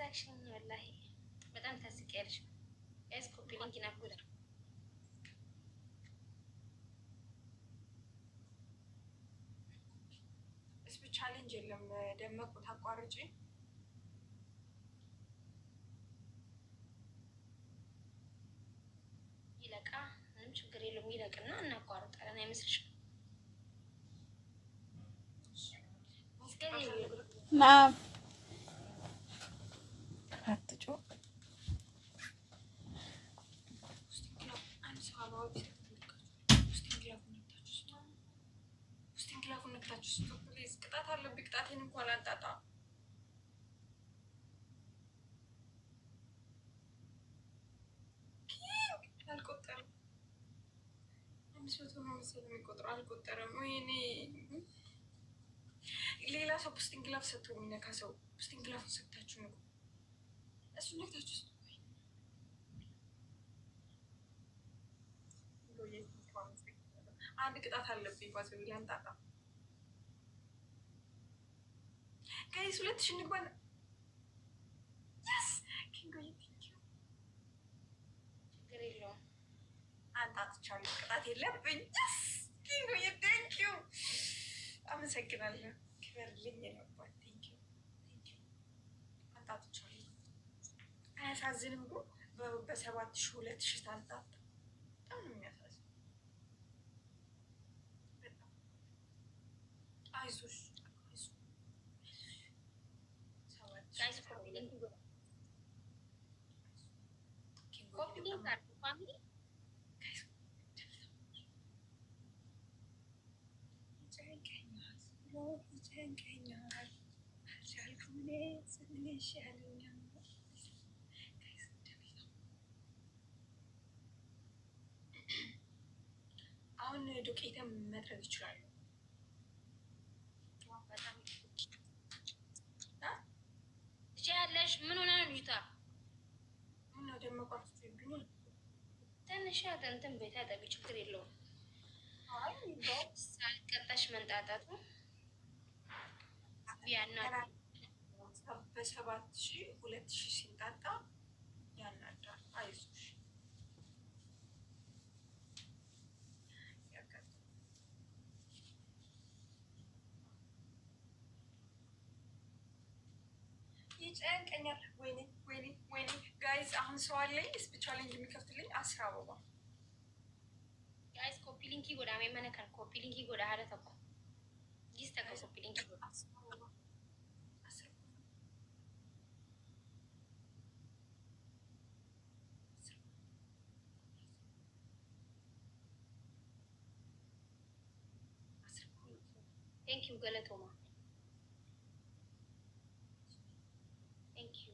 አሳክሽኝ ወላሂ በጣም ታስቂያለሽ። ጋይስ ኮፒ ሊንክ ናኩዳ እስኪ ቻሌንጅ የለም ደመቁ ታቋርጪ ይለቃ ምንም ችግር የለውም። ይለቅና እናቋርጣለን አይመስልሽም? ናም አትጮ ቅጣት አለብኝ። ቅጣቴን እንኳን አላጣጣ አልቆጠረም። 500 ነው መሰለኝ የሚቆጥረው አልቆጠረም። ወይኔ ሌላ ሰው ፖስቲንግ ግላፍ ሰጥቶ የሚነካ ሰው ፖስቲንግ ግላፉን ሰጥታችሁ ነው እሱ ነክታችሁ አንድ ቅጣት አለብኝ። ባዘው ላንጣጣ ጋይስ 2000 ንግባ ያስ ኪንጎዬ ችግር የለውም አንጣጥቻለሁ። ቅጣት የለብኝ። ያስ ኪንጎዬ ቴንኪው አመሰግናለሁ። ክበርልኝ ነበር። ቴንኪው አንጣጥቻለሁ። አያሳዝንም? ግን በ7000 2000 ታንጣጣ በጣም ነው የሚያሳዝን። አይዞሽ ጋይስ ኮፒ ሊንክ አድርጉ ፋሚሊ። ይጨንቀኛል አልቻልኩም እኔ ስልሽ ያለኛል። አሁን ዱቄትን መጥረግ ይችላሉ። ያለሽ ምን ሆነ ነው ልጅቷ? ምን ነው ደመቋት ይብኝ ትንሽ እንትን ቤት አጠቢ ችግር የለውም። አይ ነው ሳልቀጣሽ መንጣጣቱ ቢያና በ7000 2000 ሲንጣጣ ያናዳል። አይዞሽ ይጨንቀኛል። ወይኔ ወይኔ ወይኔ ጋይዝ አሁን ሰው አለኝ እስኪ ቻሌንጅ የሚከፍትልኝ 10 አበባ ጋይስ ኮፒ ሊንክ ጎዳ መመነከር ኮፒ ሊንክ ጎዳ ሀለ ተቆ ጊስ ተቆ ኮፒ ሊንክ ጎዳ ቴንክ ዩ ገለቶማ ቴንክ ዩ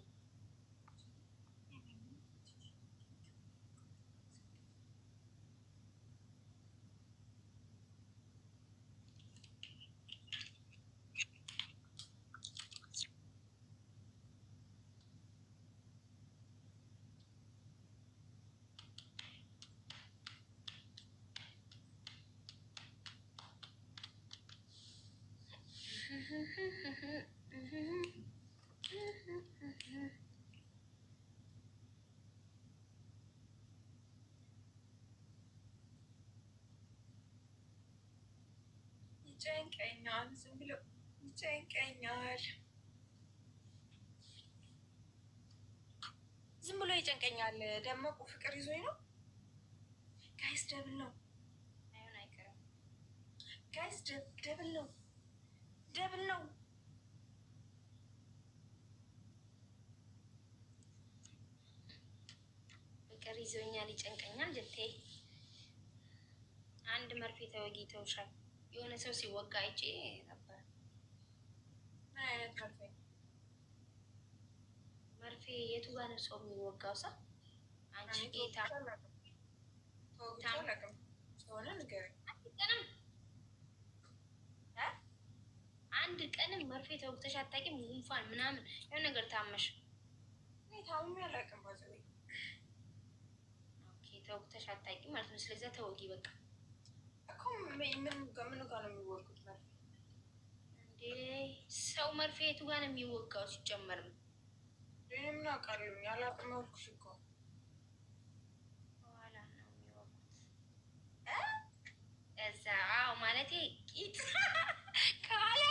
ይጨንቀኛል። ዝም ብሎ ይጨንቀኛል። ዝም ብሎ ይጨንቀኛል። ደመቁ ፍቅር ይዞኝ ነው ጋይስ። ደብል ነው አይሆን አይቀርም ጋይስ። ደብል ነው ደብል ነው። ፍቅር ይዞኛል ይጨንቀኛል ጀቴ አንድ መርፌ ተወጊተውሻል። የሆነ ሰው ሲወጋ አይቼ ነበር። ምን አይነት መርፌ? መርፌ የቱ ጋር ነው ሰው የሚወጋው? ሰው አንቺ ጌታ አንድ ቀንም መርፌ ተወግተሽ አታውቂም? ጉንፋን ምናምን የሆነ ነገር ታመሽ? ታምሜ አላውቅም። ባዘው ኦኬ ተወግተሽ አታውቂም ማለት ነው። ስለዚህ ተወጊ በቃ እኮ ምን ጋር ነው የሚወጉት መርፌ? እንዴ ሰው መርፌ የቱ ጋር ነው የሚወጋው? ሲጀመርም ምን አውቃለሁ ያላቅም አልኩሽ እኮ በኋላ ነው የሚወቁት እዛ። አዎ ማለቴ ቂጥ ከኋላ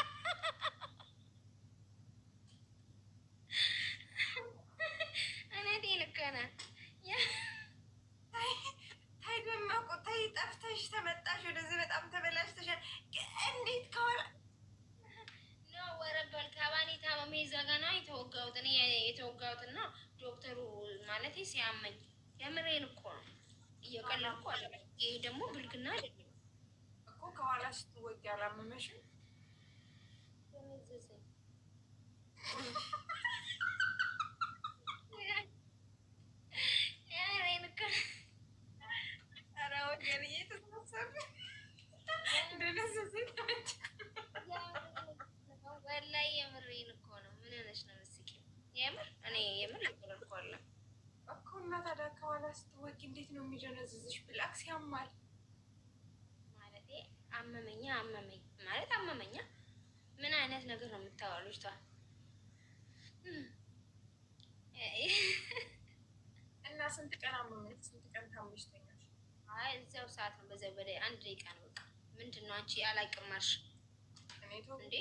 እውነቴን እኮ ነው። ታይ ደማቁ ታይ ጠፍተሽ ተመጣሽ ወደዚህ በጣም ተበላሽተሻል። እንዴት ከኋላ ነው ወረበል ከባኔ ታመሜ እዛ ጋ ነው የተወጋሁት እኔ የተወጋሁትና ዶክተሩ ማለቴ ሲያመኝ የምሬን እኮ ነው እየቀለድኩ አለ። ይሄ ደግሞ ብልግና አይደለም እኮ ከኋላ ስትወጊ አላመመሽም? ተመዘዘኝ ወላሂ የምሬን እኮ ነው። ምን ሆነሽ ነው የምትስቂው? የምር እኔ የምር ይቆረቆራል እኮ እና ታዲያ ከኋላ ስትወጊ እንዴት ነው የሚደነዝዝሽ? ብላክስ ያማል ማለቴ አመመኛ አመመኝ ማለት አመመኛ። ምን አይነት ነገር ነው የምታወራው ልጅቷ? እና ስንት ቀን አመመኝ? ስንት ቀን ታመሽተኛሽ? አይ እዛው ሰዓት ነው በዛ በላይ 1 ደቂቃ ነው በቃ። ምንድን ነው አንቺ አላቅማሽ እንዴ?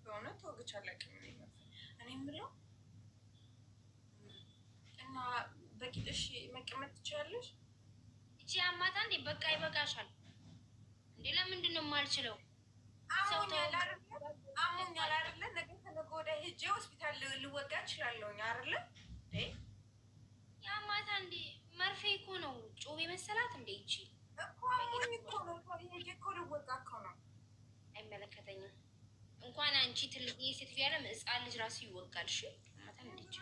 በእውነት ወግቼ አላውቅም። እኔ የምለው እና በቂጥሽ መቀመጥ ትችላለሽ? እቺ አማታ እንዴ በቃ ይበቃሻል እንዴ? ለምንድን ነው የማልችለው? አሞኛል አይደለ? ነገ ከነገ ወዲያ ሄጄ ሆስፒታል ልወጋ እችላለሁኝ አይደለ? የአማታ እንዴ መርፌ እኮ ነው ጮቤ መሰላት እንዴ? ይቺ እኮ አሞኝ እኮ ነው ሄጄ እኮ ልወጋ እኮ ነው። አይመለከተኝም። እንኳን አንቺ ትልቅ ሴት ቢያለም ሕፃን ልጅ ራሱ ይወጋል። እሺ አማታ እንዴች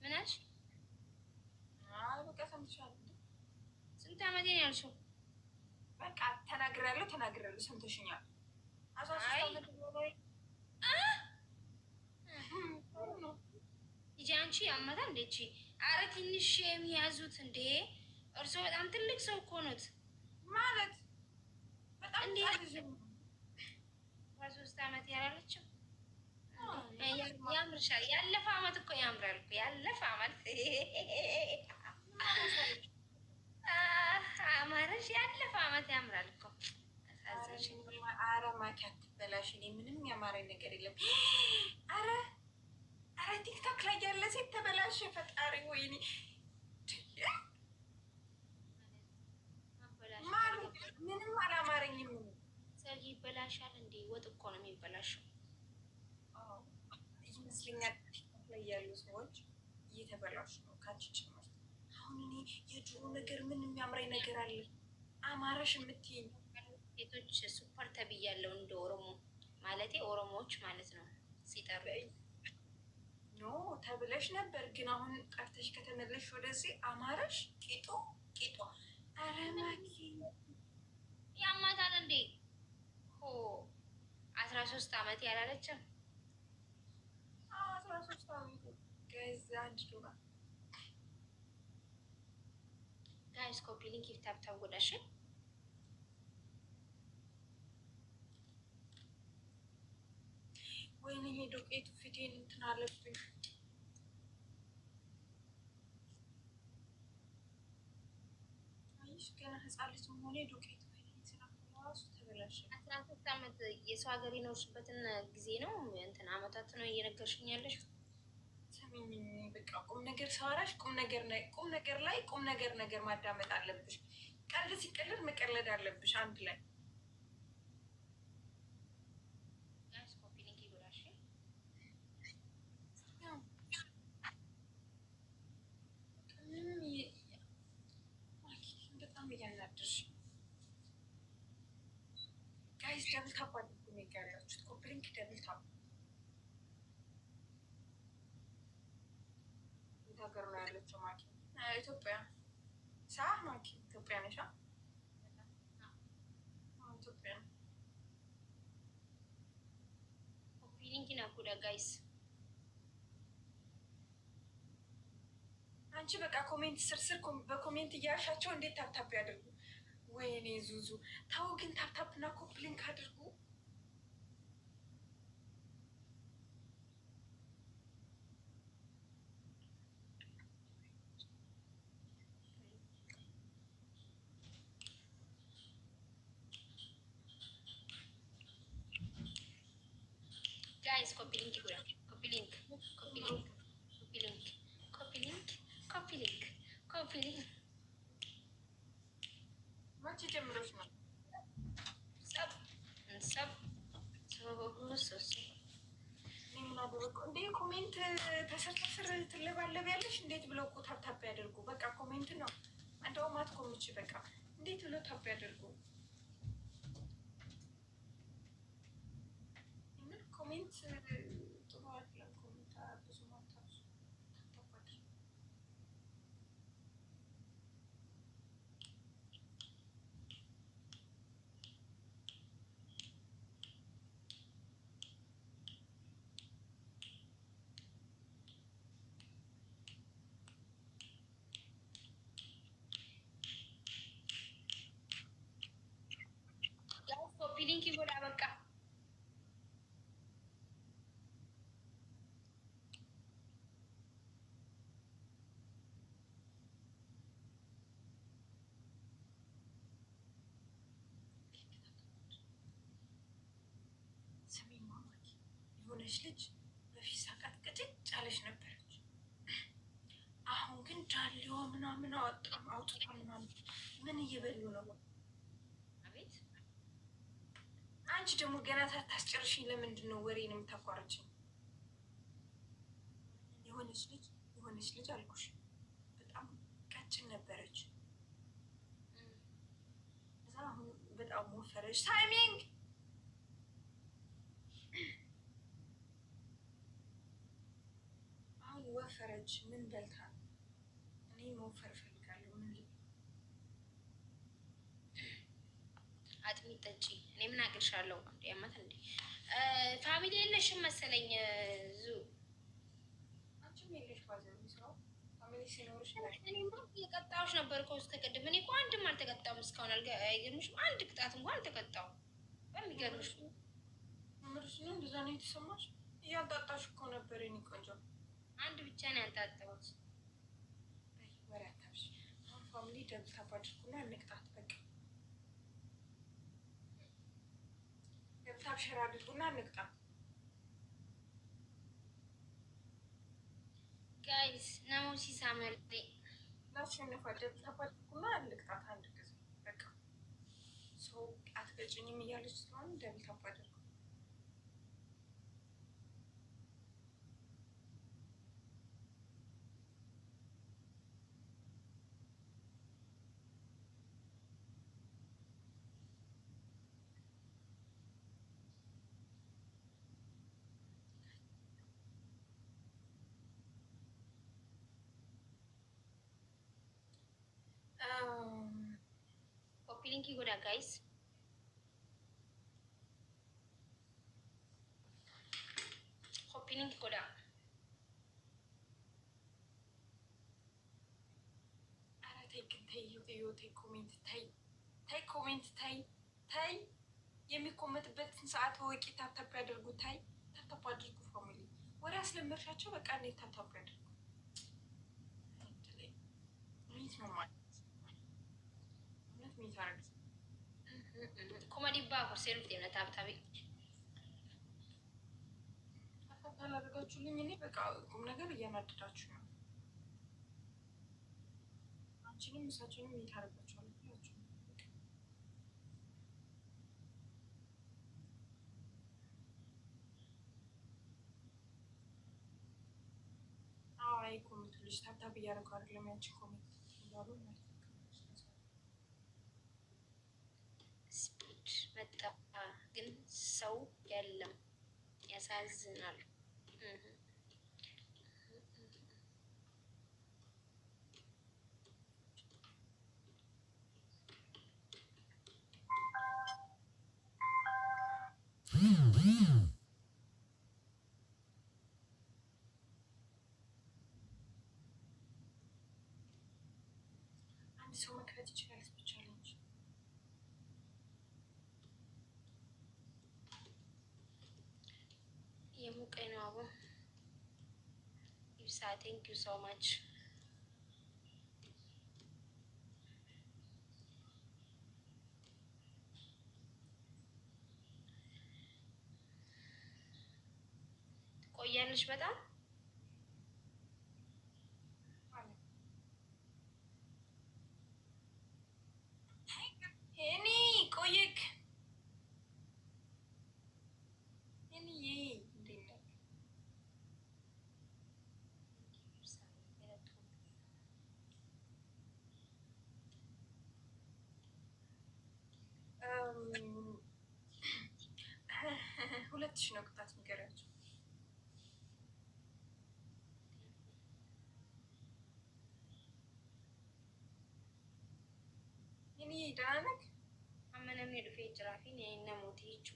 ምን አልሽ? በቃ ሰምተሻል። ስንት ዓመቴ ነው ያልሽው? በቃ ተናግሬያለሁ ሰምተሽኛል። ሂጂ አንቺ አማታ እንዴች። አረ ትንሽ የሚያዙት እንዴ? እርሶ በጣም ትልቅ ሰው እኮ ኖት ማለት በጣም እንዴ። 13 ዓመት ያላለችው ያምርሻል። ያለፈ አመት እኮ ያምራል እኮ ያለፈ አመት አማረሽ። ያለፈ አመት ያምራል እኮ። አረ ማኪ አትበላሽ። እኔ ምንም ያማረኝ ነገር የለም። አረ ቲክቶክ ላይ ያለ ሴት ተበላሽ። ፈጣሪ ወይኔ ምንም አላማረኝም። ሰው ይበላሻል እንዴ? ወጥ እኮ ነው የሚበላሸው ይመስለኛል። ቲክቶክ ላይ ያሉ ሰዎች እየተበላሹ ነው ካንቺ ጭምር። አሁን እኔ የድሮ ነገር ምን የሚያምረኝ ነገር አለ? አማረሽ የምትይኝ ሴቶች ሱፐር ተብያለሁ። እንደ ኦሮሞ ማለቴ ኦሮሞዎች ማለት ነው ሲጠሩ ኖ ተብለሽ ነበር፣ ግን አሁን ቀርተሽ ከተመለሽ ወደዚህ አማረሽ ቂጦ። አረ ማኪ ያማታል እንዴ? 13 ዓመት ያላለችም 13 ዓመት ጋይዝ $1 ጋይስ ኮፒ ሊንክ ይፍታብታብ ጎዳሽ ወይኔ ዱቄቱ ፊቴን እንትን አለብኝ። አይሽ ገና ህፃን ልጅ መሆኔ ዱቄቱ ፊቴን ስራሱ ተበላሸ። 13 ዓመት የሰው ሀገር የኖርሽበትን ጊዜ ነው እንትን አመታት ነው እየነገርሽኝ ያለሽ። ሰሚኝ በቃ ቁም ነገር ሳወራሽ ቁም ነገር ማዳመጥ አለብሽ። ቀልድ ሲቀልድ መቀለድ አለብሽ አንድ ላይ። በጣም እያናደርሽ ጋይስ። ደብል ታፕ አድርጉ ያላችሁት ኮፕሊንክ ደብል ታፕ። የት ሀገር ነው ያለችው ማኪ? ኢትዮጵያ ሳ ማኪ ኢትዮጵያ ነሻ? ኢትዮጵያ ነው። ኮፕሊንክ ናኩዳ ጋይስ። አንቺ በቃ ኮሜንት ስርስር በኮሜንት እያሻቸው እንዴት ታፕታፕ ያደርጉ ወይኔ ዙዙ ታው ግን ታፕታፕና ኮፕሊንክ አድርጉ። ጋይስ ኮፒሊንክ ይጉዳል። ኮፒሊንክ ኮፒሊንክ ኮፒሊንክ ኮፒሊንክ ኮፒሊንክ ኮፒሊንክ መቼ ጀምሮች ነው? ሰብ ሰብ እንዴ ኮሜንት ተሰርተስር ትለባለብ ያለሽ እንዴት ብለው እኮ ታፕታፕ ያደርጉ። በቃ ኮሜንት ነው እንደውም አትኮምች። በቃ እንዴት ብለው ታፕ ያደርጉ። ምን ኮሜንት ጥሩ አይደለም። ኮሜንት ብዙ ማታሱ ታፕታፕ ኮፒሊንክ ይጎዳ በቃ የሆነች ልጅ በፊት ሳቃት ቅጭጭ አለች ነበረች። አሁን ግን ዳሌዋ ምናምን አውጥታ ምናምን ምን እየበሉ ነው? አቤት አንቺ ደግሞ ገና ታስጨርሽኝ። ለምንድን ነው ወሬን የምታቋርጭኝ? የሆነች ልጅ አልኩሽ በጣም ቀጭን ነበረች። እዛ አሁን በጣም ወፈረች። ታይሚንግ ወፈረች። ምን በልታ? እኔ መወፈር እፈልጋለሁ። ምን አጥሚት ጠጪ። እኔ ምን አግርሻለሁ? ያማት እንዴ ፋሚሊ የለሽም መሰለኝ። ዙ አንቺም የለሽ ባዘር ሰው ፋሚሊ ሲኖርሽ የቀጣዎች ነበር እኮ እስከ ቅድም። እኔ እኮ አንድም አልተቀጣውም እስካሁን። አይገርምሽም? አንድ ቅጣት እንኳን አልተቀጣውም። በሚገርምሽ ምርስ ነው እንደዛ ነው የተሰማሽ? እያጣጣሽ እኮ ነበር የኔ ቆንጆ። አንድ ብቻ ነው ያንጣጣሁት። ወሬ አታብሽ። አሁን ፋሚሊ ደብል ታፕ አድርጉና እንቅጣት። በቃ ደብል ታፕ ሼር አድርጉና እንቅጣት። ጋይስ ነሞ ሲሳመል ላሸንፋ። ደብል ታፕ አድርጉና እንቅጣት አንድ ጊዜ። በቃ ሰው አትቀጭኝም እያለች ስለሆነ ደብል ታፕ አድርጉ። ኮፒሊንክ ይጎዳ ጋይስ። ኮፒሊንክ ይጎዳ። ኧረ ተይ ግን ተይ። ተይ ኮሜንት ተይ። ተይ ኮሜንት ተይ። ተይ የሚኮመትበትን ሰዓት ወቂ። ታፕታፕ ያደርጉ። ታይ ታፕታፕ አድርጉ። ፋሚሊ ወሬ አስለመድሻቸው። በቃ እንዴት ታፕታፕ ያደርጉ። ሚት ነው ማለት ሚት አረግ ኮሜዲ ባሁ ሴሩት የሆነ ታብታቢ አላደረጋችሁልኝ። እኔ በቃ ቁም ነገር እያናደዳችሁ ነው። አንቺንም እሳችንም እየታረጋችኋል ብላችሁ አይ ኮሜንት ልጅ ታብታብ እያደረጉ አይደለም። ያንቺን ኮሜንት እያሉ ስፒድ መጣ ግን ሰው የለም። ያሳዝናል። አንድ ሰው መክፈት ይችላል። ብቻ እንጂ እየሞቀኝ ነው አቦ ይብሳ ቴንክ ዩ ሶ ማች ቆያለሽ በጣም ሄኒ ቆየክ ሁለት ሺህ ነው ቅጣት ንገሪያቸው። እኔ ደህና ነህ? አመነም ሄዱ ፌጅራፊን የእነ ሞት ይቹ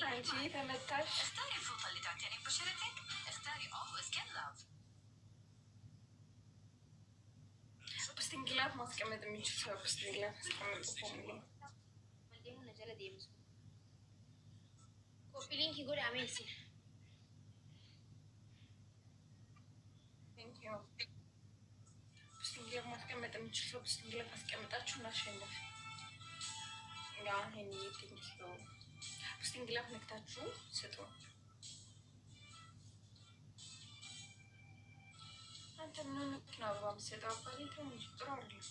አንቺ ተመታሽ። ብስትንግላት ማስቀመጥ የሚችል ሰው ብስትንግላት ማስቀመጥ ሆኑ ኮፒ ሊንክ ጎድ አሜንሲ ብስትንግላት ማስቀመጥ የሚችል ሰው ብስትንግላት አስቀምጣችሁ እናሸንፍ። ያ ይሄን ቴንኪዩ ብስትንግላት ነክታችሁ ስጡ። አንተ ምን ሆነህ ነው አበባ የምትሰጠው? አባቴ ተው እንጂ ጥሩ አይደለም።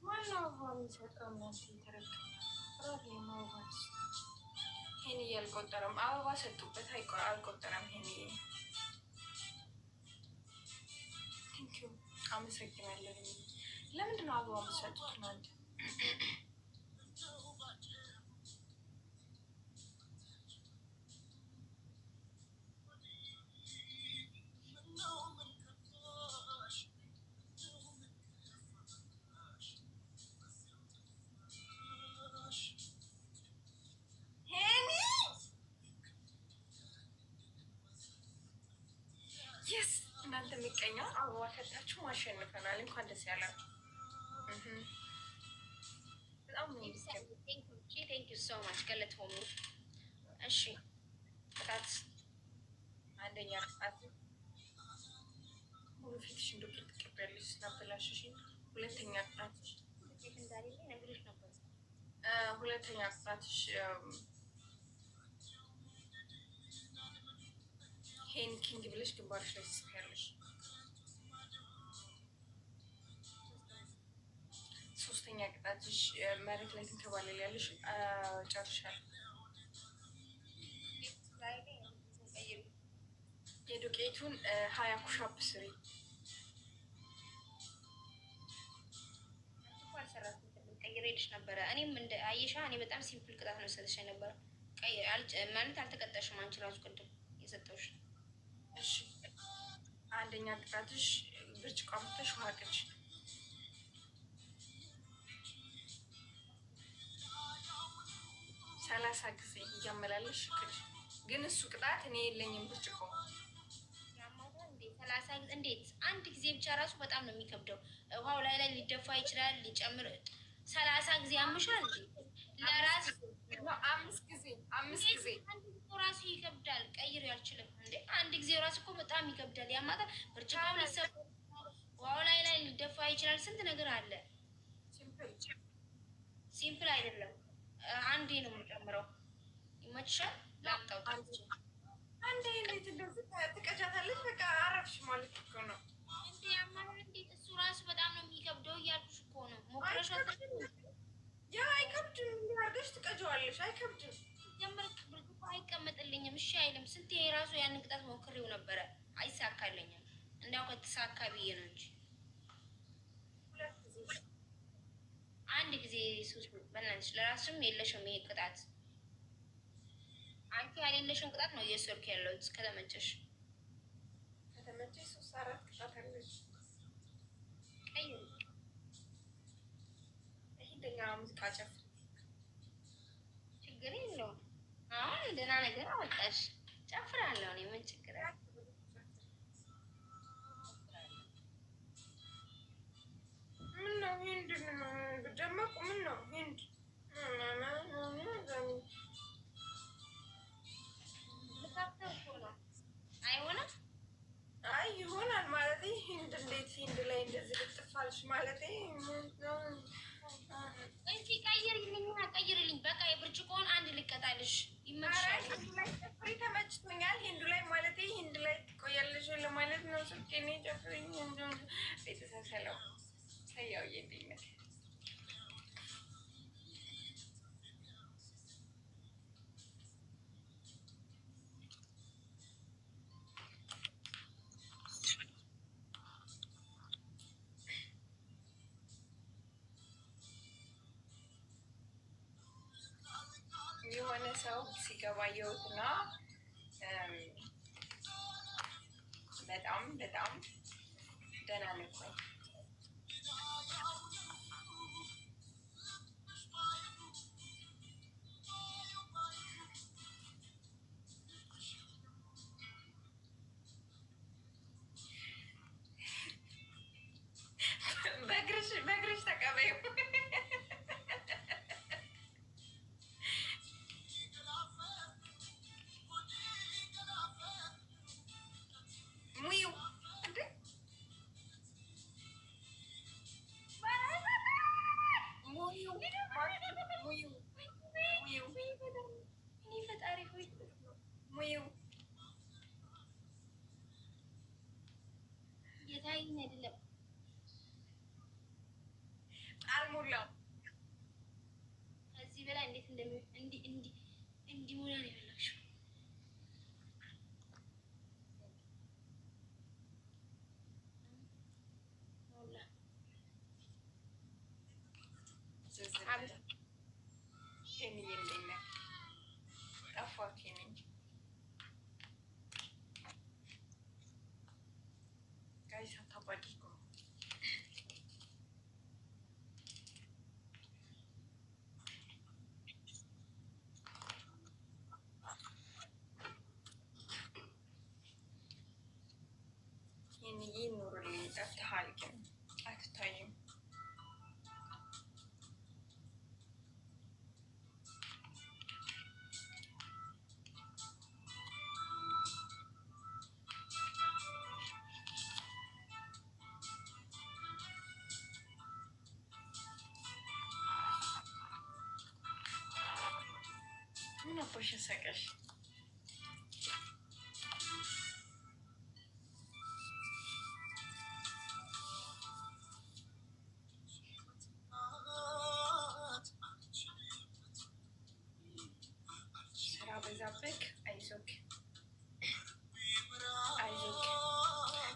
ማነው አበባ የሚሰጠው? እናንተ የተረገመ ፕሮብሌም አበባ ይሄን እያልቆጠረም አበባ ሰጡበት አልቆጠረም። ይሄን ቴንኪዩ አመሰግናለሁ። ለምንድን ነው አበባ የምትሰጡት እናንተ? እናንተ የሚቀኛ አበባ ሰጣችሁ ማሸንፈናል። እንኳን ደስ ያላችሁ። በጣም ቴንክ ዩ ሶ ማች ገለት ሆኑ። እሺ ቅጣት አንደኛ ቅጣት ሙሉ ፊትሽን ዱቄት ትቀቢያለሽ ስላበላሽሽኝ። ሁለተኛ ቅጣትሽ ሁለተኛ ቅጣትሽ ሄን ኪንግ ብለሽ ግንባርሽ ላይ ትጽፊያለሽ። ሶስተኛ ቅጣትሽ መሬት ላይ ትንከባለያለሽ። ጨርሻለሁ። የዱቄቱን 20 ኩሻፕ ስሪ። ቀይሬልሽ ነበረ። እኔም እንደ አየሻ እኔ በጣም ሲምፕል ቅጣት ነው ሰጥሽ ነበረ። ማለት አልተቀጣሽም። አንቺ ራሱ ቅድም የሰጠውሽ። እሺ አንደኛ ቅጣትሽ ብርጭቆ አምጥተሽ ውሃ ቅጅ። 30 ጊዜ እያመላለሽ ቅጅ። ግን እሱ ቅጣት እኔ የለኝም ብርጭቆ 30 ጊዜ እንዴት? አንድ ጊዜ ብቻ ራሱ በጣም ነው የሚከብደው። ውሃው ላይ ሊደፋ ይችላል ሊጨምር 30 ጊዜ ያምሻል። ለራስ 5 ጊዜ ራሱ ይከብዳል። ቀይር ያልችልም እንዴ አንድ ጊዜ ራሱ እኮ በጣም ይከብዳል። ያማታል። ብርጭቆው ሊሰብ ውሃው ላይ ሊደፋ ይችላል። ስንት ነገር አለ። ሲምፕል አይደለም። አንዴ ነው የምጨምረው። ይመችሻል። ላምጣው አንዴ እንዴት እንደዚህ ትቀጃታለች? በቃ አረፍሽ ማለት እኮ ነው። እንዴ ያማታል። እንዴት እሱ ራሱ በጣም ነው የሚከብደው እያልኩሽ እኮ ነው። ሞክረሽ ያ አይከብድም። እንዲያርገሽ ትቀጃዋለሽ። አይከብድም። ጀምር ብርጭቆ አይቀመጥልኝም። እሺ አይልም። ስንት የራሱ ያን ቅጣት ሞክሬው ነበረ። አይሳካልኝም። እንዳው ከተሳካ ብዬ ነው እንጂ አንድ ጊዜ ሱስ በእናትሽ ለራስሽም የለሽም ይሄ ቅጣት። አንቺ ያሌለሽን ቅጣት ነው እየወሰድኩ ያለሁት። ከተመቸሽ ከተመቸሽ 3-4 ቅጣት አለሽ። ቀይሩ ስንተኛ ሙዚቃ ጨፍር ችግር የለውም። አሁን ደህና ነገር አወጣሽ ጨፍራለሁ እኔ ምን ችግር አለ? ምን ነው ሂንድ ደመቁ ምን ነው ሂንድ አይሆንም። አይ ይሆናል ማለት ሂንድ እንዴት ሂንድ ላይ እንደዚህ ልጥፋልሽ ማለት እንጂ ቀይርልኝ በቃ የብርጭቆውን አንድ ልቀጣልሽ ይመችሻል። ተመችቶኛል ሂንዱ ላይ ማለት ሂንድ ላይ ትቆያለሽ ለማለት ነው። ስልኬኔ ጨፍሪኝ ቤተሰብ ሰላም ሰያው የቤነት የሆነ ሰው ሲገባ የውትና በጣም ደህና ነበር። በእግርሽ ተቀበዩ። የታይኝ አይደለም አልሞላም። ከዚህ በላይ እንዴት እንዲሞላ ነው የፈለግሽው? ኑሩልኝ ጠፍተሃል ግን አትታይም። ምን አባሽ ሰቀሽ? በዛብክ አይዞክ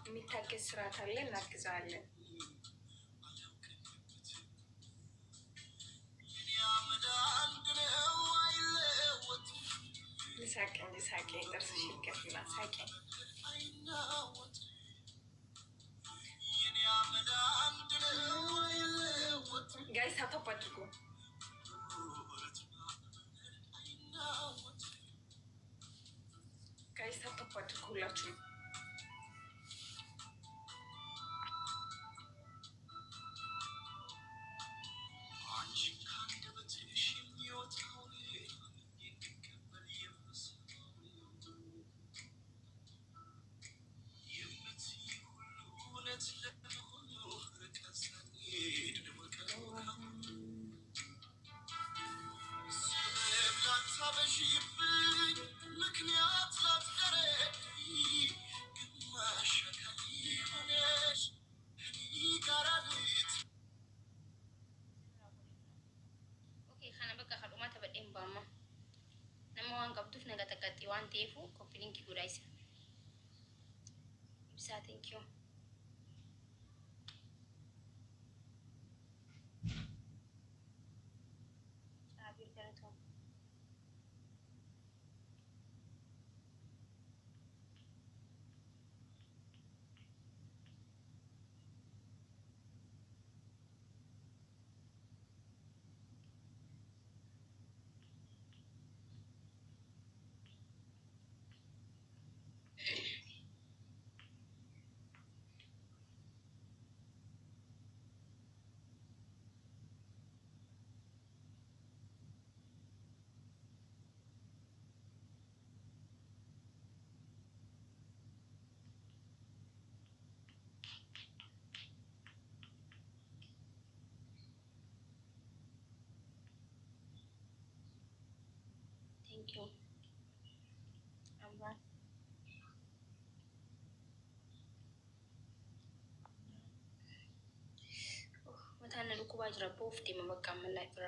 የሚታገዝ ስራ ካለ እናግዛለን። ሳቄ ጥርስሽ ይከፍና ሳቄ ጋይስ ታፕ አድርጉ። ጋይስ ታፕ አድርጉ ሁላችሁም። waan ta'eefu koppilinkii godhaa isa ibsaa thank you Abir Galaton ቴንክ ዩ አምባ መታነ ልኩ ባጅረቦ ፍቴ መበቃ ምን ላይ ፍራ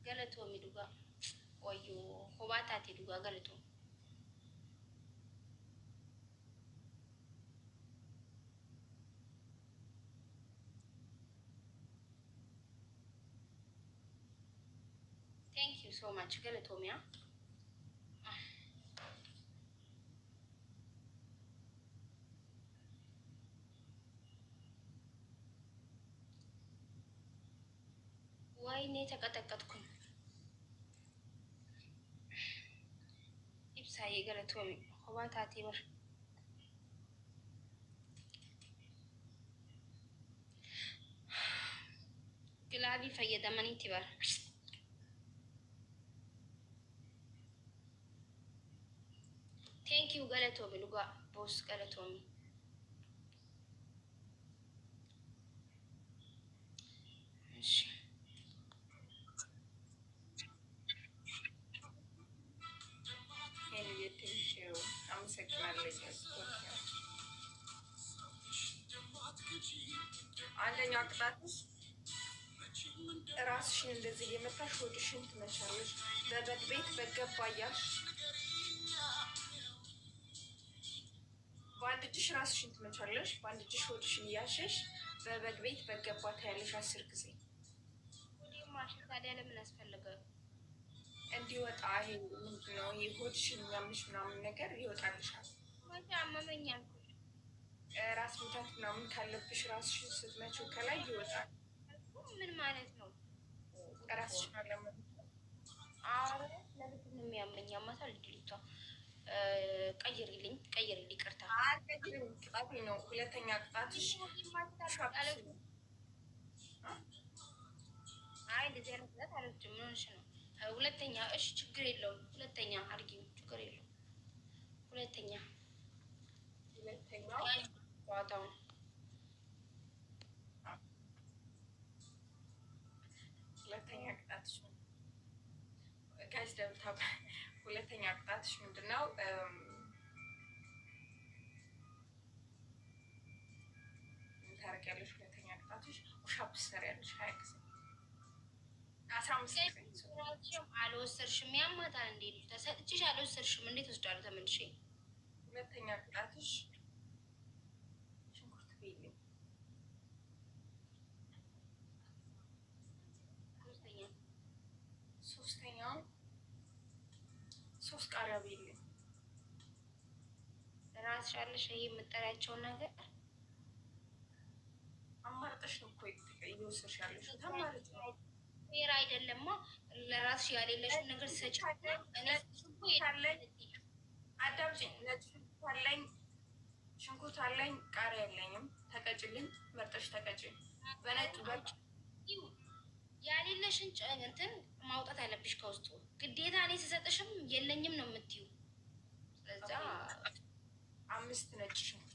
galato mi duga wayo hobata ti duga galato thank you so much galato mi wayne ተቀጠቀጥኩኝ ኢብሳዬ ገለቶሚ ሆባታቲ በር ግላቢ ፈየደመኒ ትበር ቴንክ ዩ ገለቶሚ ሉጋ ቦስ ገለቶሚ እሺ አንደኛ ቅጣትሽ ራስሽን እንደዚህ የመታሽ ሆድሽን ትመቻለሽ። በበግ ቤት በገባ እያልሽ በአንድ እጅሽ ራስሽን ትመቻለሽ፣ በአንድ እጅሽ ሆድሽን እያሸሽ በበግ ቤት በገባ ታያለሽ 10 ጊዜ። ማሽ ታዲያ ለምን አስፈልገ እንዲወጣ ይሄ ምንድነው? የሆድሽን የሚያምሽ ምናምን ነገር ይወጣልሻል። ማታ አመመኛል ራስ ምታት ምናምን ካለብሽ ራስሽን ስትመችው ከላይ ይወጣል። ምን ማለት ነው? ራስሽን አለመ አረ ለምን ነው የሚያመኝ? አማታል ድልታ ቀይርልኝ ቅርታ አልቀይርም። ቅጣት ነው። ሁለተኛ ቅጣትሽ አይ እንደዚህ አይነት ቅጣት አልወድም። ምን ሆነሽ ነው? ሁለተኛ እሺ ችግር የለውም። ሁለተኛ አድርጊው ችግር የለውም። ሁለተኛው ዋታው ሁለተኛ ቅጣትሽ ጋይስ ደብታ ሁለተኛ ቅጣትሽ ምንድነው? ታረቂያለሽ። ሁለተኛ ቅጣትሽ ፑሻፕ ትሰሪያለሽ 20 ጊዜ 15 ጊዜ። አልወሰድሽም? ያማታል እንዴ? ተሰጥቼሽ አልወሰድሽም? እንዴት ወስዳለሁ ተመልሼ? ሁለተኛ ቅጣትሽ ሽንኩርት ቤልኝ። ሶስተኛው 3 ቃሪያ ቤልኝ። ራስሽ አለሽ ይሄ የምጠሪያቸውን ነገር አማርጠሽ ነው እኮ እየወሰድሽ ያለሽ ተማርጥ ነው። ፌር አይደለማ። ለራስሽ ያሌለሽን ነገር ሰጪ አዳምጪኝ። ነጭ ሽንኩርት አለኝ፣ ቃሪያ የለኝም። ተቀጭልኝ፣ መርጠሽ ተቀጭኝ። በነጭ በቅ ያሌለሽን እንትን ማውጣት አለብሽ ከውስጡ ግዴታ። እኔ ስሰጥሽም የለኝም ነው የምትዩ። ስለዛ 5 ነጭ ሽንኩርት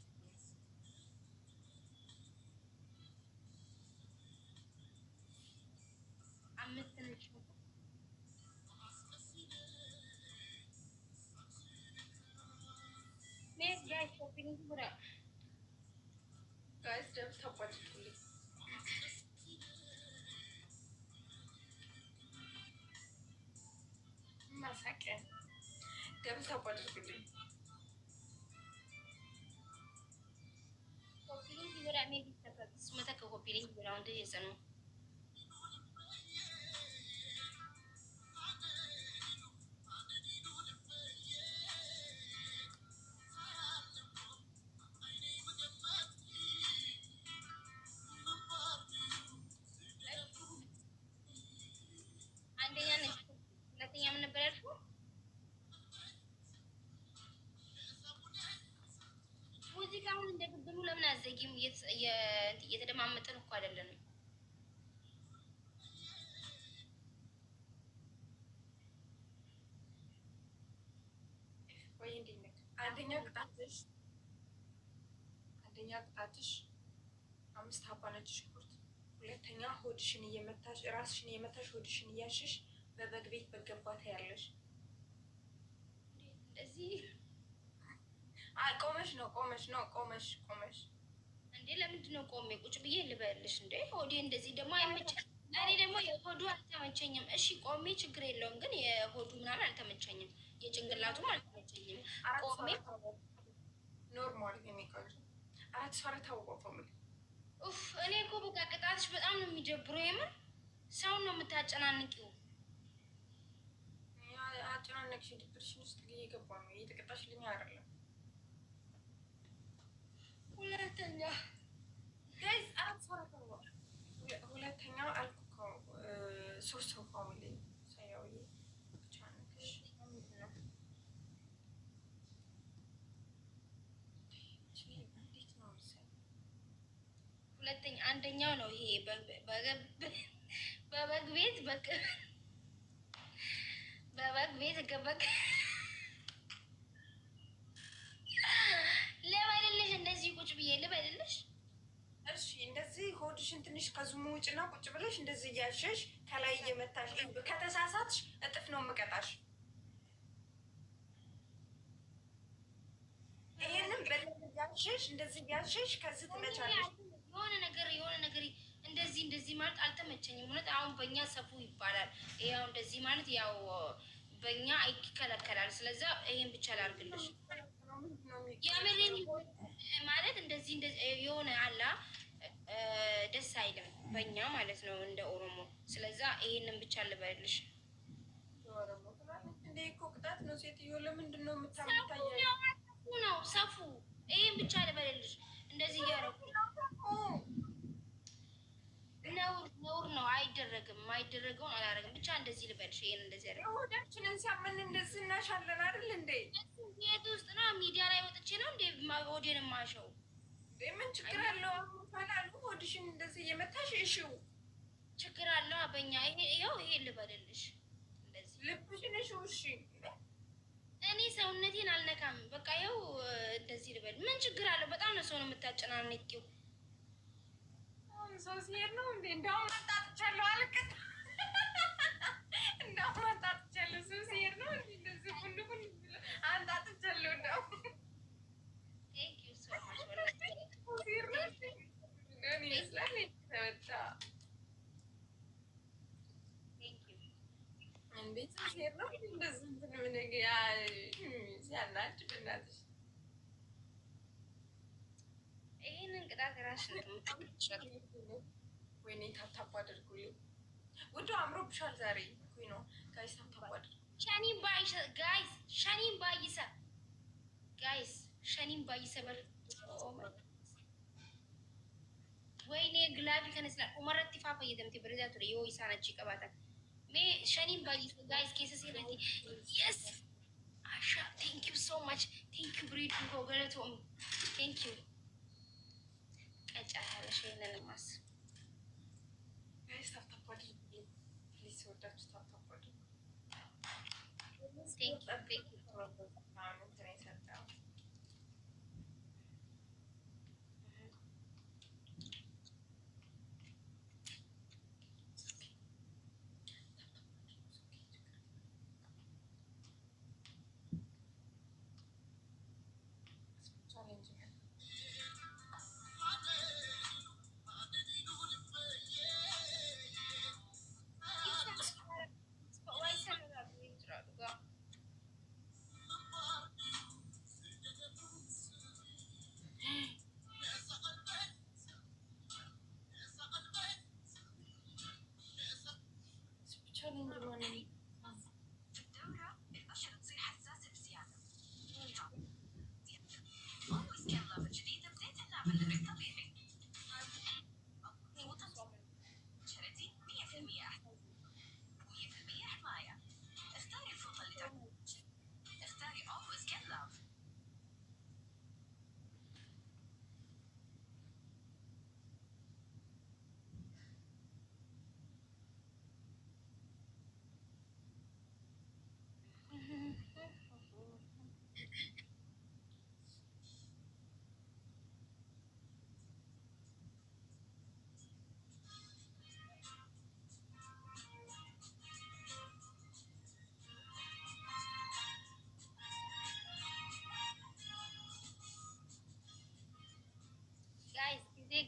5 ነጭ ሽንኩርት ጋይስ ሾፒንግ ጉራ ጋይስ ደም ተቆጥቶልኝ ማሳቂያ ደም ተቆጥቶልኝ ሾፒንግ ጉራ ሜዲ ተፈቅስ መተከ ሾፒንግ ጉራ እንደ የሰኑ አንደኛ ነች እንደግብሩ ለምን አዘጊም? እየተደማመጥን እኮ አይደለንም። ወይ እንዴት ነህ? አንደኛ ቅጣትሽ 5 ሀባ ነጭ ሽንኩርት፣ ሁለተኛ ሆድሽን እየመታሽ ራስሽን እየመታሽ ሆድሽን እያሽሽ በበግ ቤት በገባታ ያለሽ እንደዚህ ቆመሽ እንዴ? ለምንድን ነው ቆሜ ቁጭ ብዬ ልበልሽ እንዴ? ሆዴ እንደዚህ ደግሞ አይመችም። እኔ ደግሞ የሆዱ አልተመቸኝም። እሺ ቆሜ ችግር የለውም፣ ግን የሆዱ ምናምን አልተመቸኝም፣ የጭንቅላቱም አልተመቸኝም። ቆሜ ኖርማል የሚቀር 4 ሰዓት ታውቆ ፋሚሊ ኡፍ። እኔ እኮ በቃ ቅጣትሽ በጣም ነው የሚደብረው። የምር ሰውን ነው የምታጨናንቂው። አጨናነቅሽ ዲፕሬሽን ውስጥ እየገባ ነው። እየተቀጣሽልኝ አይደለም። ሁለተኛ አልኩ እኮ 3 ሰው ፋሚሊ ሳያውዬ አጨናነቅሽ ሁለተኛ አንደኛው ነው ይሄ በበግ ቤት ገበግ ልበልልሽ፣ እንደዚህ ቁጭ ብዬ ልበልልሽ። እሺ እንደዚህ ሆድሽን ትንሽ ከዙሙ ውጭና ቁጭ ብለሽ እንደዚህ እያሸሽ ከላይ እየመታሽ ከተሳሳትሽ እጥፍ ነው የምቀጣሽ። ይሄንን በደንብ እያሸሽ እንደዚህ እያሸሽ ከዚህ ትመቻለሽ። የሆነ ነገር እንደዚህ ማለት አልተመቸኝም። እውነት አሁን በእኛ ሰፉ ይባላል። ያው እንደዚህ ማለት ያው በእኛ ይከለከላል። ስለዛ ይሄን ብቻ ላርግልሽ። የምሬን ማለት እንደዚህ የሆነ አላ ደስ አይልም በእኛ ማለት ነው እንደ ኦሮሞ። ስለዛ ይሄንን ብቻ ልበልሽ። እንደ እኮ ቅጣት ነው ሴትዮ። ለምንድን ነው የምታምታየ? ነው ሰፉ። ይሄን ብቻ ልበልልሽ። እንደዚህ እያደረጉ ነውር ነው። አይደረግም። የማይደረገውን አላደረግም። ብቻ እንደዚህ ልበልሽ። ይሄን እንደዚህ ያደረግ ሆዳችንን ሲያመን እንደዚህ እናሻለን አይደል እንዴ? የት ውስጥ ነው? ሚዲያ ላይ ወጥቼ ነው እንዴ ሆዴን የማሸው? ምን ችግር አለው? አሉ ሆድሽን እንደዚህ እየመታሽ እሺው ችግር አለው? በእኛ ይኸው ይሄ ልበልልሽ። እንደዚህ ልብሽን እሺው። እሺ እኔ ሰውነቴን አልነካም። በቃ ይኸው እንደዚህ ልበል። ምን ችግር አለው? በጣም ነው ሰውን የምታጨናንቂው። ሰው ሲሄድ ነው እንዴ? እንደውም አጣጥቻለሁ አልቅት እንደውም አጣጥቻለሁ። ሰው ሲሄድ ነው እንዴ? እንደዚህ ሁሉ አጣጥቻለሁ። እንደውም ቴንኪው ሶ ማች ይመስላል ተመጣ እንዴት ሲሄድ ነው እንደዚህ እንትን ምን ሲያናድ በእናትሽ ይሄንን ቅጣት ራስሽ ነው። ወይኔ ታፕታፕ አድርጉልኝ። ውዱ አምሮብሻል ዛሬ ኩይ ነው ጋይስ። ታፕታፕ አድርጉ። ሸኒን ባይሰ በር ወይኔ ግላቢ ከነስላ ኡመረቲ ፋፋ እየደምቴ በረዛ ቱረ ዮ ኢሳናቺ ቀባታ ሜ ሸኒን ባይሰ ጋይስ ኬሰ ሲረቲ የስ አሻ ቴንክ ዩ ሶ ማች ቴንክ ዩ ብሪድ ጎገለቶም ቴንክ ዩ ቀጫ ያለሽ ይሄንን ማስ ጋይስ ታፕታፕ አድርጉልኝ ፕሊዝ። ወዳችሁ ታፕታፕ አድርጉ። ቴንክ ዩ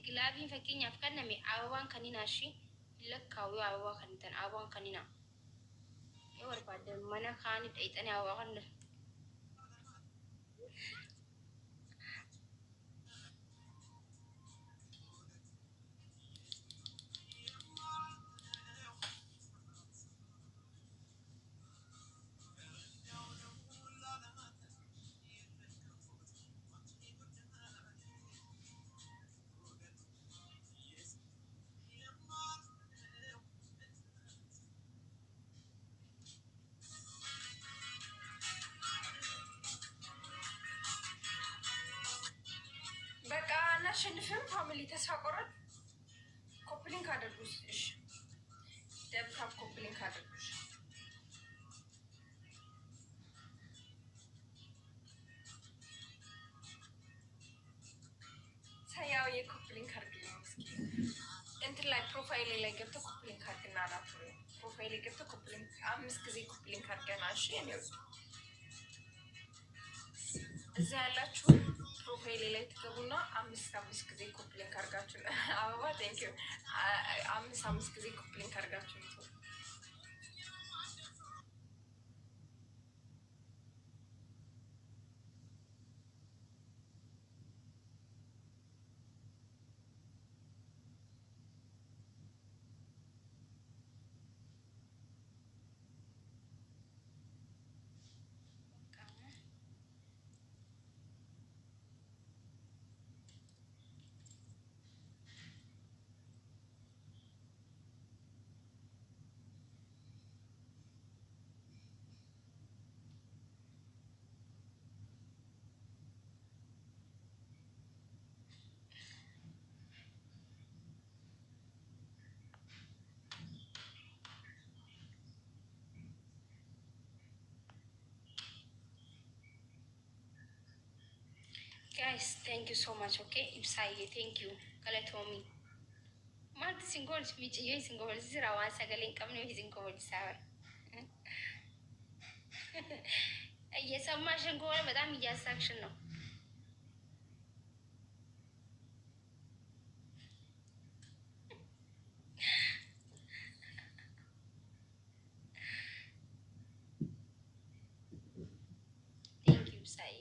ግላቢን ፈቂኝ አፍከነሚ አበባን ከኒና እሺ ለካው አበባ ከንተን አበባን ከኒና የወርባደ መነ ካኒ ጠይጠን አበባ ከነ አሸንፍም ፋሚሊ ተስፋ ቆረጥ ኮፕሊንግ አድርጉሽ። እሺ ደብታብ ኮፕሊንግ አድርጉሽ። ሳያው የኮፕሊንግ አድርግልኝ እስኪ እንትን ላይ ፕሮፋይል ላይ ገብቶ ኮፕሊንግ አድርግና አላቱ ፕሮፋይል ገብቶ ኮፕሊንግ 5 ጊዜ ኮፕሊንግ አድርገና እሺ እዛ ያላችሁ ፕሮፋይል ላይ ትገቡና 5 ጊዜ ኮፕሊንግ አድርጋችሁ አበባ ቴንኪዩ 5 ጊዜ ኮፕሊንግ አድርጋችሁ guys, thank you so much. Okay, Ibsai, thank you. Kala Tommy. Mat single speech, you single zero once again, come in single sour. Yes, I'm machine go, but I'm just action. Thank you, Sai.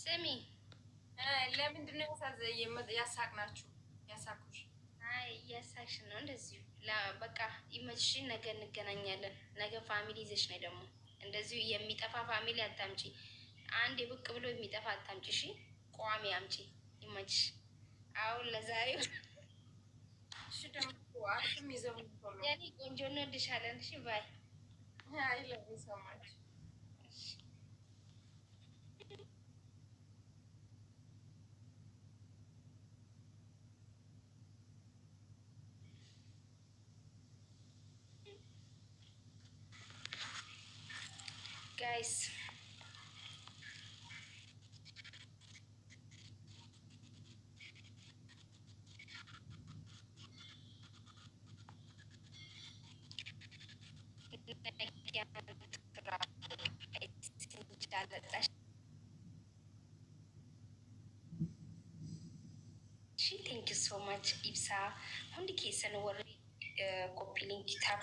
ስሚ ለምንድን ነው ያሳቅናችሁ? ያሳቁሽ? አይ ያሳቅሽ ነው እንደዚሁ በቃ ይመችሽ። ነገ እንገናኛለን። ነገ ፋሚሊ ይዘሽ ነው ደግሞ እንደዚሁ የሚጠፋ ፋሚሊ አታምጪ። አንድ ብቅ ብሎ የሚጠፋ አታምጪ። እሺ ቋሚ አምጪ። ይመችሽ። አሁን ለዛሬው እሺ ደግሞ አሽም ይዘው ያኔ ቆንጆ ነው እንድሻለን። እሺ ባይ አይ ለሚሰማች guys. Thank you so much, Ibsa. Hundi kesan warri copy link tap.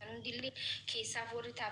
Hundi kesan warri tap.